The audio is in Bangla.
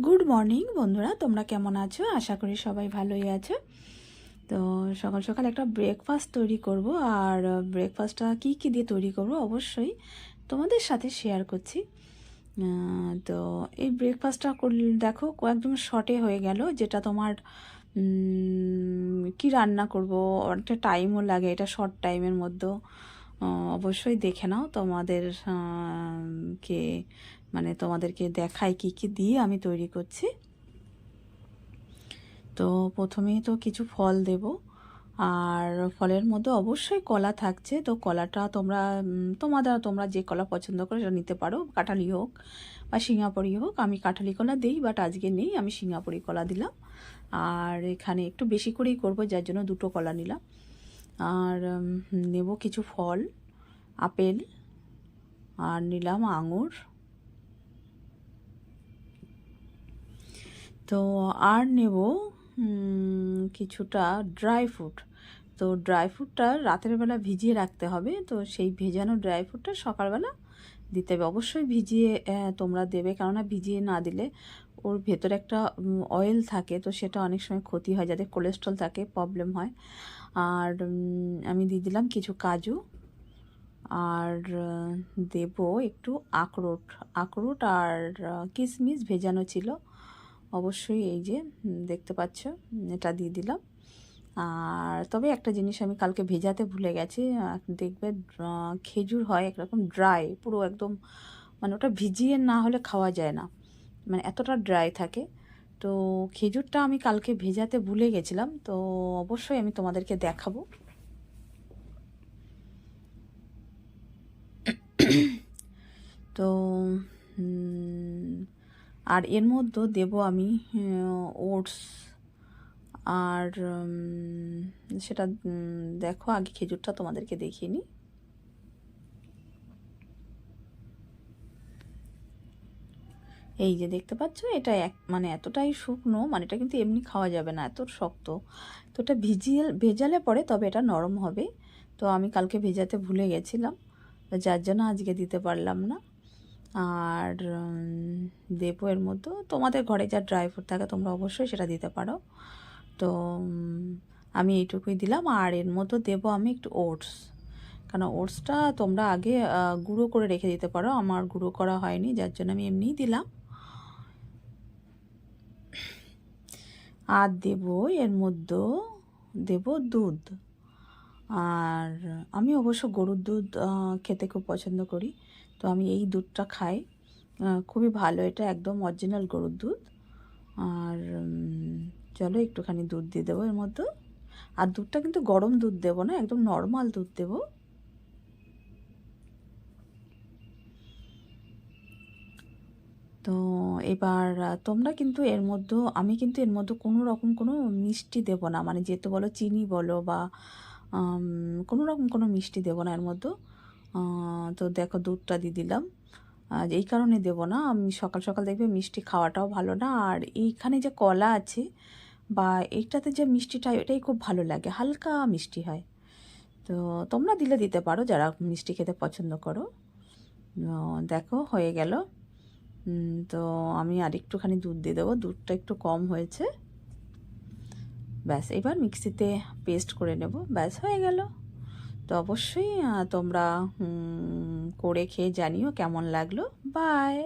গুড মর্নিং বন্ধুরা, তোমরা কেমন আছো? আশা করি সবাই ভালোই আছো। তো সকাল সকাল একটা ব্রেকফাস্ট তৈরি করব, আর ব্রেকফাস্টটা কি কি দিয়ে তৈরি করব অবশ্যই তোমাদের সাথে শেয়ার করছি। তো এই ব্রেকফাস্টটা করলে দেখো একদম শর্টে হয়ে গেল। যেটা তোমার কি রান্না করব, অনেকটা টাইমও লাগে, এটা শর্ট টাইমের মধ্যে অবশ্যই দেখে নাও। তোমাদের কে মানে তোমাদেরকে দেখাই কি কি দিয়ে আমি তৈরি করছি। তো প্রথমেই তো কিছু ফল দেব, আর ফলের মধ্যে অবশ্যই কলা থাকছে। তো কলাটা তোমরা যে কলা পছন্দ করে সেটা নিতে পারো, কাঁঠালি হোক বা সিঙ্গাপুরি হোক। আমি কাঁঠালি কলা দিই, বাট আজকে নেই, আমি সিঙ্গাপুরি কলা দিলাম। আর এখানে একটু বেশি করেই করব, যার জন্য দুটো কলা নিলাম। আর নেব কিছু ফল, আপেল, আর নিলাম আঙুর। তো আর নেব কিছুটা ড্রাই ফ্রুট। তো ড্রাই ফ্রুটটা রাতের বেলা ভিজিয়ে রাখতে হবে। তো সেই ভেজানো ড্রাই ফ্রুটটা সকালবেলা দিতে হবে। অবশ্যই ভিজিয়ে তোমরা দেবে, কেননা ভিজিয়ে না দিলে ওর ভেতরে একটা অয়েল থাকে, তো সেটা অনেক সময় ক্ষতি হয়, যাদের কোলেস্ট্রল থাকে প্রবলেম হয়। আর আমি দিয়ে দিলাম কিছু কাজু, আর দেব একটু আখরোট। আখরোট আর কিশমিশ ভেজানো ছিল, অবশ্যই এই যে দেখতে পাচ্ছ, এটা দিয়ে দিলাম। আর তবে একটা জিনিস আমি কালকে ভেজাতে ভুলে গেছি, দেখবে খেজুর হয় একরকম ড্রাই, পুরো একদম, মানে ওটা ভিজিয়ে না হলে খাওয়া যায় না, মানে এতটা ড্রাই থাকে। তো খেজুরটা আমি কালকে ভেজাতে ভুলে গেছিলাম, তো অবশ্যই আমি তোমাদেরকে দেখাবো। তো আর এর মধ্যে দেব আমি ওটস। আর সেটা দেখো, আগে খেজুরটা তোমাদেরকে দেখিয়ে নিই। এই যে দেখতে পাচ্ছ, এটা মানে এতটাই শুকনো, মানে এটা কিন্তু এমনি খাওয়া যাবে না, এত শক্ত। তো এটা ভেজালে পরে তবে এটা নরম হবে। তো আমি কালকে ভেজাতে ভুলে গেছিলাম, যার জন্য আজকে দিতে পারলাম না। আর দেবো এর মধ্যে তোমাদের ঘরে যা ড্রাই ফ্রুট থাকে তোমরা অবশ্যই সেটা দিতে পারো। তো আমি এইটুকুই দিলাম। আর এর মধ্যে দেবো আমি একটু ওটস, কারণ ওটসটা তোমরা আগে গুঁড়ো করে রেখে দিতে পারো, আমার গুঁড়ো করা হয়নি, যার জন্য আমি এমনিই দিলাম। আর দেবো এর মধ্যে দেবো দুধ। আর আমি অবশ্য গরুর দুধ খেতে খুব পছন্দ করি, তো আমি এই দুধটা খাই, খুবই ভালো, এটা একদম অরিজিনাল গরুর দুধ। আর চলো একটুখানি দুধ দিয়ে দেবো এর মধ্যে। আর দুধটা কিন্তু গরম দুধ দেবো না, একদম নর্মাল দুধ দেবো। তো এবার তোমরা কিন্তু এর মধ্যে, আমি কিন্তু এর মধ্যে কোনো রকম কোনো মিষ্টি দেবো না, মানে যেহেতু বলো চিনি বলো বা কোনো রকম কোনো মিষ্টি দেবো না এর মধ্যে। তো দেখো দুধটা দিয়ে দিলাম, এই কারণে দেবো না, আমি সকাল সকাল দেখবে মিষ্টি খাওয়াটাও ভালো না। আর এইখানে যে কলা আছে বা এইটাতে যে মিষ্টিটা, এটাই খুব ভালো লাগে, হালকা মিষ্টি হয়। তো তোমরা দিলে দিতে পারো যারা মিষ্টি খেতে পছন্দ করো। দেখো হয়ে গেল। তো আমি আর একটুখানি দুধ দিয়ে দেবো, দুধটা একটু কম হয়েছে। ব্যাস, এবার মিক্সিতে পেস্ট করে নেব, ব্যাস হয়ে গেল। তো অবশ্যই তোমরা করে খেয়ে জানিও কেমন লাগলো। বাই।